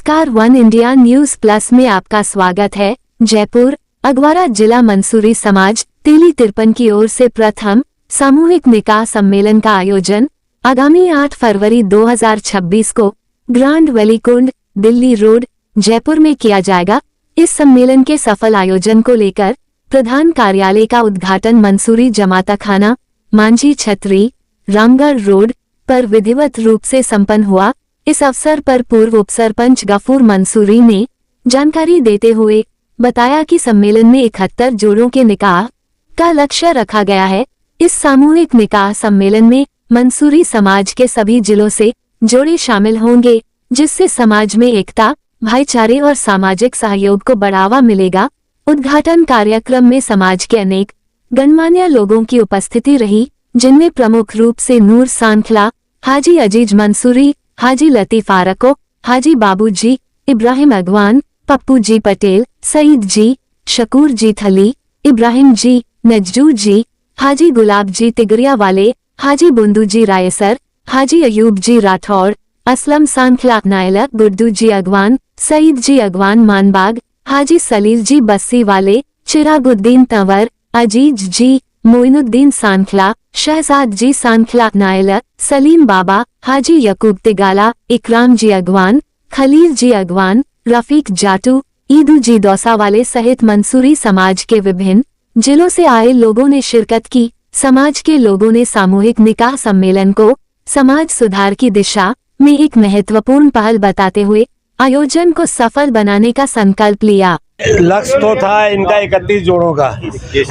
नमस्कार, one India news plus में आपका स्वागत है। जयपुर अगवारा जिला मंसूरी समाज तेली तिरपन की ओर से प्रथम सामूहिक निकाह सम्मेलन का आयोजन आगामी 8 फरवरी 2026 को ग्रांड वेलीकुंड दिल्ली रोड जयपुर में किया जाएगा। इस सम्मेलन के सफल आयोजन को लेकर प्रधान कार्यालय का उद्घाटन मंसूरी जमातखाना मांझी छतरी रामगढ़ रोड पर विधिवत रूप से संपन्न हुआ। इस अवसर पर पूर्व उपसरपंच गफूर मंसूरी ने जानकारी देते हुए बताया कि सम्मेलन में 71 जोड़ों के निकाह का लक्ष्य रखा गया है। इस सामूहिक निकाह सम्मेलन में मंसूरी समाज के सभी जिलों से जोड़े शामिल होंगे, जिससे समाज में एकता, भाईचारे और सामाजिक सहयोग को बढ़ावा मिलेगा। उद्घाटन कार्यक्रम में समाज के अनेक गणमान्य लोगों की उपस्थिति रही, जिनमें प्रमुख रूप से नूर सांखला, हाजी अजीज मंसूरी, हाजी लतीफ आरको, हाजी बाबूजी, इब्राहिम अगवान, पप्पू जी पटेल, सईद जी, शकूर जी थली, इब्राहिम जी, नजजू जी, हाजी गुलाब जी तिगरिया वाले, हाजी बुंदू जी रायसर, हाजी अयूब जी राठौड़, असलम सांखला नायला, गुड्डू जी अगवान, सईद जी अगवान मानबाग, हाजी सलील जी बस्सी वाले, चिरागुद्दीन तंवर, अजीज जी, मोइनुद्दीन सांखला, शहजाद जी सांखला नायला, सलीम बाबा, हाजी यकूब तिगाला, इकराम जी अगवान, खलील जी अगवान, रफीक जाटू, ईदू जी दौसा वाले सहित मंसूरी समाज के विभिन्न जिलों से आए लोगों ने शिरकत की। समाज के लोगों ने सामूहिक निकाह सम्मेलन को समाज सुधार की दिशा में एक महत्वपूर्ण पहल बताते हुए आयोजन को सफल बनाने का संकल्प लिया। लक्ष्य तो था इनका 31 जोड़ों का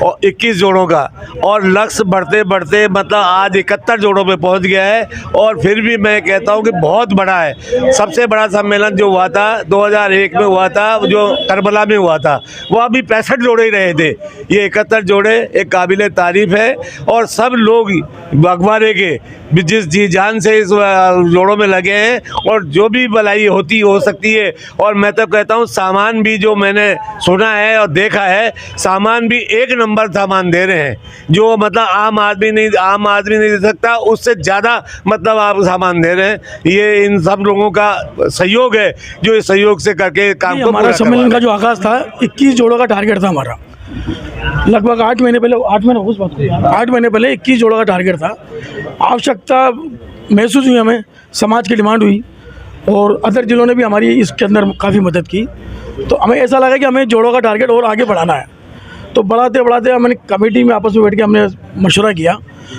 और 21 जोड़ों का, और लक्ष्य बढ़ते बढ़ते मतलब आज 71 जोड़ों पे पहुंच गया है। और फिर भी मैं कहता हूं कि बहुत बड़ा है। सबसे बड़ा सम्मेलन जो हुआ था 2001 में हुआ था, जो करबला में हुआ था, वो अभी 65 जोड़े ही रहे थे। ये 71 जोड़े एक काबिल तारीफ है। और सब लोग अखबारे के जिस जी जान से इस जोड़ों में लगे हैं, और जो भी भलाई होती हो सकती है। और मैं तो कहता हूँ सामान भी जो मैंने सुना है और देखा है, सामान भी एक नंबर सामान दे रहे हैं, जो मतलब आम आदमी नहीं दे सकता, उससे ज़्यादा मतलब आप सामान दे रहे हैं। ये इन सब लोगों का सहयोग है, जो इस सहयोग से करके काम को। हमारा सम्मेलन का जो आगाज़ था 21 जोड़ों का टारगेट था हमारा। लगभग 8 महीने पहले 8 महीने पहले 21 जोड़ों का टारगेट था। आवश्यकता महसूस हुई, हमें समाज की डिमांड हुई, और अदर जिलों ने भी हमारी इसके अंदर काफ़ी मदद की। तो हमें ऐसा लगा कि हमें जोड़ों का टारगेट और आगे बढ़ाना है। तो बढ़ाते बढ़ाते हमने कमेटी में आपस में बैठ के हमने मशवरा किया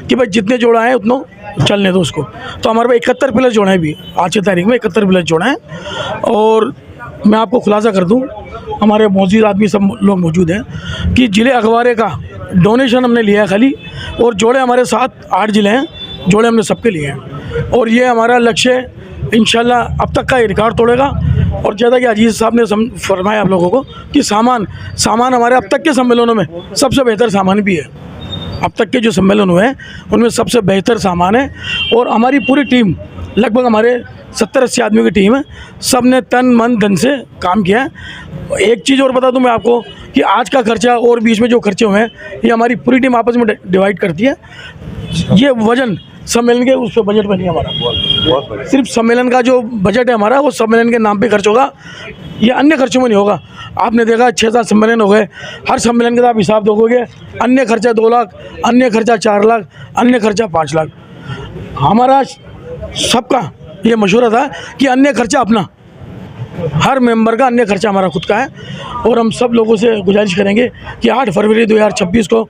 कि भाई जितने जोड़ा हैं उतना चलने दो उसको। तो हमारे पास 71 प्लस जोड़े हैं, भी आज की तारीख में 71 प्लस जोड़े हैं। और मैं आपको खुलासा कर दूं, हमारे मौजूद आदमी सब लोग मौजूद हैं कि ज़िले अखबारे का डोनेशन हमने लिया है खाली, और जोड़े हमारे 7-8 ज़िले हैं, जोड़े हमने सबके लिए हैं। और ये हमारा लक्ष्य इंशाल्लाह अब तक का ये रिकॉर्ड तोड़ेगा। और जैसा कि अजीज़ साहब ने फरमाया आप लोगों को कि सामान हमारे अब तक के सम्मेलनों में सबसे बेहतर सामान भी है। अब तक के जो सम्मेलन हुए हैं उनमें सबसे बेहतर सामान है। और हमारी पूरी टीम, लगभग हमारे 70-80 आदमियों की टीम है, सब ने तन मन धन से काम किया है। एक चीज़ और बता दूं मैं आपको कि आज का खर्चा और बीच में जो खर्चे हुए हैं, ये हमारी पूरी टीम आपस में डिवाइड करती है। ये वजन सम्मेलन के उस बजट में नहीं हमारा, सिर्फ सम्मेलन का जो बजट है हमारा, वो सम्मेलन के नाम पे खर्च होगा, ये अन्य खर्चों में नहीं होगा। आपने देखा 6-7 सम्मेलन हो गए, हर सम्मेलन का आप हिसाब दोगे, अन्य खर्चा 2 लाख, अन्य खर्चा 4 लाख, अन्य खर्चा 5 लाख। हमारा सबका ये मशवरा था कि अन्य खर्चा अपना, हर मेंबर का अन्य खर्चा हमारा खुद का है। और हम सब लोगों से गुजारिश करेंगे कि 8 फरवरी 2026 को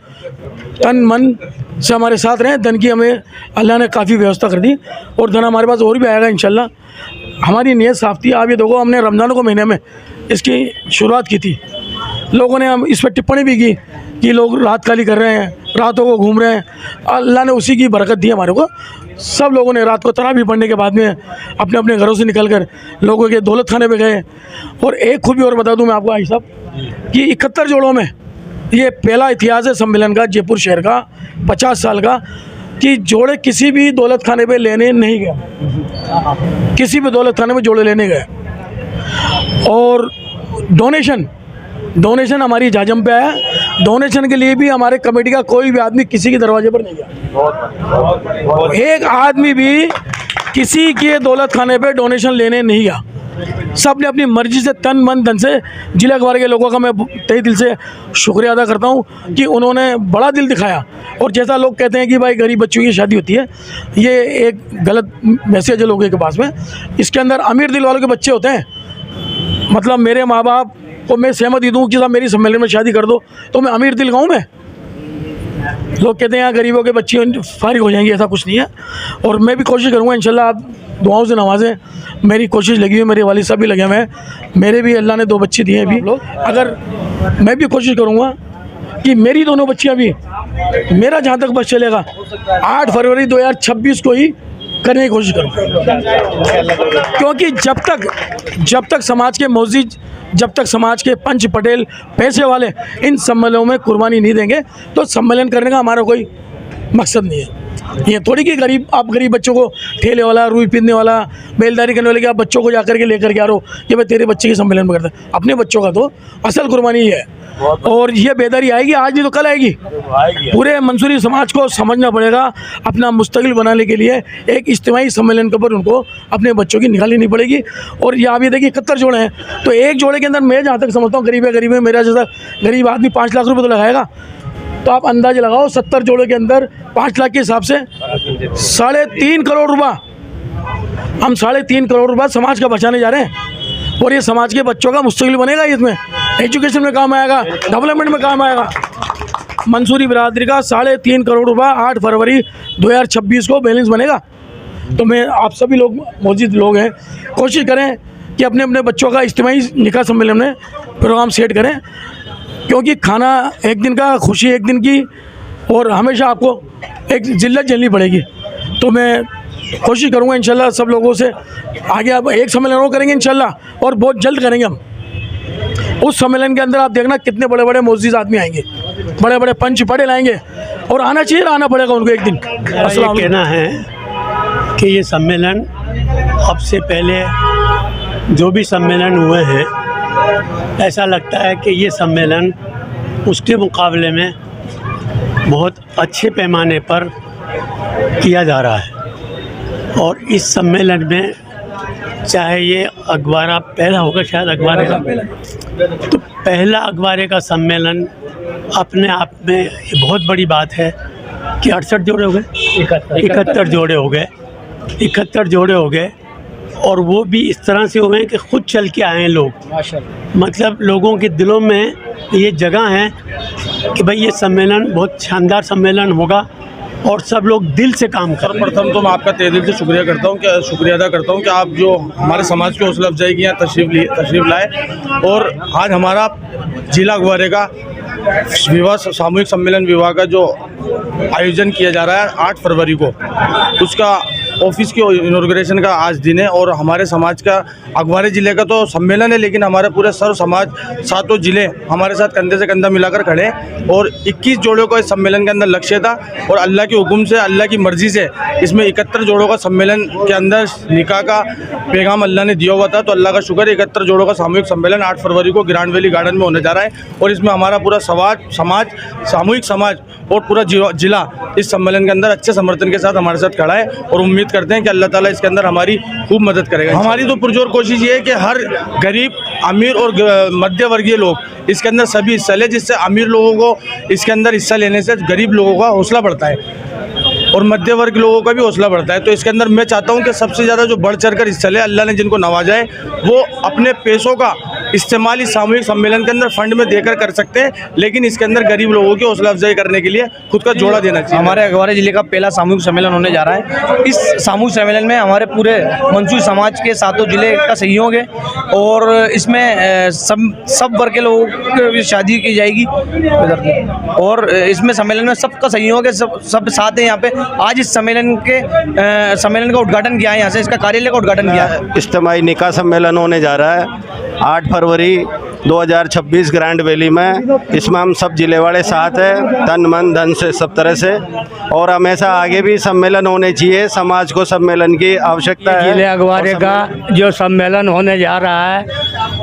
तन मन से हमारे साथ रहें। धन की हमें अल्लाह ने काफ़ी व्यवस्था कर दी, और धन हमारे पास और भी आएगा इंशाल्लाह। हमारी नीयत साफ थी। आप ये देखो, हमने रमज़ान को महीने में इसकी शुरुआत की थी। लोगों ने हम इस पर टिप्पणी भी की कि लोग रात खाली कर रहे हैं, रातों को घूम रहे हैं। अल्लाह ने उसी की बरकत दी हमारे को। सब लोगों ने रात को तरावी पढ़ने के बाद में अपने अपने घरों से निकलकर लोगों के दौलत खाने पे गए। और एक खूबी और बता दूं मैं आपको भाई साहब कि 71 जोड़ों में ये पहला इतिहास है सम्मेलन का, जयपुर शहर का 50 साल का, कि जोड़े किसी भी दौलत खाने पे लेने नहीं गए, किसी भी दौलत खाने में जोड़े लेने गए। और डोनेशन हमारी जाजम पे आया। डोनेशन के लिए भी हमारे कमेटी का कोई भी आदमी किसी के दरवाजे पर नहीं गया। एक आदमी भी किसी के दौलत खाने पे डोनेशन लेने नहीं गया। सब ने अपनी मर्जी से तन मन धन से, जिला अखबार के लोगों का मैं तहे दिल से शुक्रिया अदा करता हूँ कि उन्होंने बड़ा दिल दिखाया। और जैसा लोग कहते हैं कि भाई गरीब बच्चों की शादी होती है, ये एक गलत मैसेज है लोगों के पास में। इसके अंदर अमीर दिल वालों के बच्चे होते हैं। मतलब मेरे माँ बाप को मैं सहमति दूँ कि साहब मेरी सम्मेलन में शादी कर दो, तो मैं अमीर दिल कहूँ मैं? लोग कहते हैं यहाँ गरीबों के बच्चे फारिग हो जाएंगे, ऐसा कुछ नहीं है। और मैं भी कोशिश करूँगा इंशाल्लाह, आप दुआओं से नवाजें, मेरी कोशिश लगी हुई, मेरे वालिद साहब भी लगे हुए हैं, मेरे भी अल्लाह ने 2 बच्चे दिए हैं अभी लोग। अगर मैं भी कोशिश करूँगा कि मेरी दोनों बच्चियाँ भी, मेरा जहाँ तक बस चलेगा 8 फरवरी 2026 को ही करने की कोशिश करूँगा। क्योंकि जब तक समाज के मौजिद, जब तक समाज के पंच पटेल पैसे वाले इन सम्मेलनों में कुर्बानी नहीं देंगे, तो सम्मेलन करने का हमारा कोई मकसद नहीं है। ये थोड़ी कि आप गरीब बच्चों को, ठेले वाला, रुई पीने वाला, बेलदारी करने वाले के आप बच्चों को जाकर के लेकर के आ रहे हो कि भाई तेरे बच्चे के सम्मेलन में करते हैं। अपने बच्चों का तो असल कुर्बानी ही है। और ये बेदारी आएगी, आज नहीं तो कल आएगी। पूरे मंसूरी समाज को समझना पड़ेगा, अपना मुस्तकिल बनाने के लिए एक इज्तिमाई सम्मेलन के ऊपर उनको अपने बच्चों की निकाल लेनी पड़ेगी। और ये आप ये देखिए 71 जोड़े हैं, तो एक जोड़े के अंदर मैं जहाँ तक समझता हूँ गरीब है, मेरा जैसा गरीब आदमी 5 लाख रुपये तो लगाएगा। तो आप अंदाज़ा लगाओ 70 जोड़े के अंदर 5 लाख के हिसाब से 3.5 करोड़ रुपया, हम 3.5 करोड़ रुपया समाज का बचाने जा रहे हैं। और ये समाज के बच्चों का मुस्तकिल बनेगा, इसमें एजुकेशन में काम आएगा, डेवलपमेंट में काम आएगा। मंसूरी बिरादरी का 3.5 करोड़ रुपया 8 फरवरी 2026 को बैलेंस बनेगा। तो मैं आप सभी लोग, मौजूद लोग हैं, कोशिश करें कि अपने अपने बच्चों का इज्तिमाई निकाह सम्मेलन में प्रोग्राम सेट करें। क्योंकि खाना एक दिन का, खुशी एक दिन की, और हमेशा आपको एक जिल्लत झेलनी पड़ेगी। तो मैं कोशिश करूँगा इंशाल्लाह सब लोगों से आगे, अब एक सम्मेलन और करेंगे इंशाल्लाह, और बहुत जल्द करेंगे हम। उस सम्मेलन के अंदर आप देखना कितने बड़े बड़े मुअज़्ज़िज़ आदमी आएंगे, बड़े बड़े पंच पटेल आएंगे, और आना चाहिए, आना पड़ेगा उनको एक दिन। मेरा ये कहना है कि ये सम्मेलन, अब से पहले जो भी सम्मेलन हुए हैं, ऐसा लगता है कि ये सम्मेलन उसके मुकाबले में बहुत अच्छे पैमाने पर किया जा रहा है। और इस सम्मेलन में, चाहे ये अखबारा पहला होगा, शायद अखबारे का, तो पहला अखबारे का सम्मेलन अपने आप में ये बहुत बड़ी बात है कि 68 जोड़े हो गए, 71 जोड़े हो गए, 71 जोड़े हो गए। और वो भी इस तरह से हुए हैं कि खुद चल के आए हैं लोग। मतलब लोगों के दिलों में ये जगह है कि भाई ये सम्मेलन बहुत शानदार सम्मेलन होगा, और सब लोग दिल से काम कर रहे हैं। सर्वप्रथम तो मैं आपका तहे दिल से शुक्रिया अदा करता हूँ कि आप जो हमारे समाज की हौसला अफजाई की यहाँ तशरीफ़ लाए। और आज हमारा जिला अखबारे का विवाह सामूहिक सम्मेलन विवाह का जो आयोजन किया जा रहा है 8 फरवरी को, उसका ऑफिस के इनॉग्रेशन का आज दिन है। और हमारे समाज का, अखबारे ज़िले का तो सम्मेलन है, लेकिन हमारे पूरे सर्व समाज, 7 ज़िले हमारे साथ कंधे से कंधा मिलाकर खड़े हैं। और 21 जोड़ों का इस सम्मेलन के अंदर लक्ष्य था, और अल्लाह के हुक्म से, अल्लाह की मर्ज़ी से इसमें 71 जोड़ों का सम्मेलन के अंदर निकाह का पैगाम अल्लाह ने दिया हुआ था। तो अल्लाह का शुक्र है, 71 जोड़ों का सामूहिक सम्मेलन 8 फरवरी को ग्रांड वैली गार्डन में होने जा रहा है। और इसमें हमारा पूरा समाज, सामूहिक समाज और पूरा जिला इस सम्मेलन के अंदर अच्छे समर्थन के साथ हमारे साथ खड़ा है। और उम्मीद करते हैं कि अल्लाह ताला इसके अंदर हमारी खूब मदद करेगा। हमारी तो पुरजोर कोशिश ये है कि हर गरीब, अमीर और मध्य वर्गीय लोग इसके अंदर सभी हिस्सा लें, जिससे अमीर लोगों को इसके अंदर हिस्सा लेने से गरीब लोगों का हौसला बढ़ता है और मध्य वर्ग लोगों का भी हौसला बढ़ता है। तो इसके अंदर मैं चाहता हूं कि सबसे ज़्यादा जो बढ़ चढ़ कर हिस्सा ले, अल्लाह ने जिनको नवाजा है, वो अपने पैसों का इस्तेमाल इस सामूहिक सम्मेलन के अंदर फंड में देकर कर सकते हैं, लेकिन इसके अंदर गरीब लोगों की हौसला अफजाई करने के लिए खुद का जोड़ा देना चाहिए। हमारे अखबारे ज़िले का पहला सामूहिक सम्मेलन होने जा रहा है। इस सामूहिक सम्मेलन में हमारे पूरे मंसूरी समाज के 7 ज़िले का सहयोग है, और इसमें सब वर्ग के लोगों की शादी की जाएगी, और इसमें सम्मेलन में सबका सहयोग है, सब साथ हैं यहाँ पे। आज इस सम्मेलन का उद्घाटन किया है, यहाँ से इसका कार्यालय का उद्घाटन किया है। इज्तिमाई निकाह सम्मेलन होने जा रहा है 8 फरवरी 2026 ग्रैंड वैली में। इसमें हम सब जिले वाले साथ हैं, तन मन धन से सब तरह से, और हमेशा आगे भी सम्मेलन होने चाहिए। समाज को सम्मेलन की आवश्यकता है। जिले अखबारे का जो सम्मेलन होने जा रहा है,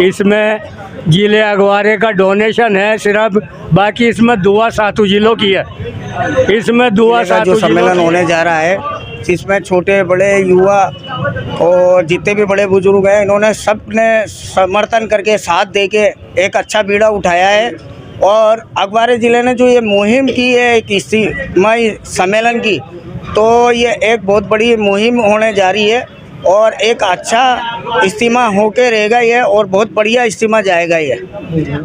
इसमें जिले अखबारे का डोनेशन है सिर्फ, बाकी इसमें दुआ 7 जिलों की है। इसमें दुआ 7 जो सम्मेलन होने जा रहा है जिसमें छोटे बड़े युवा और जितने भी बड़े बुजुर्ग हैं, इन्होंने सब ने समर्थन करके साथ दे के एक अच्छा बीड़ा उठाया है। और अगवारे ज़िले ने जो ये मुहिम की है एक इज्तिमाई सम्मेलन की, तो ये एक बहुत बड़ी मुहिम होने जा रही है और एक अच्छा इज्तिमा होके रहेगा ये, और बहुत बढ़िया इज्तिमा जाएगा ये।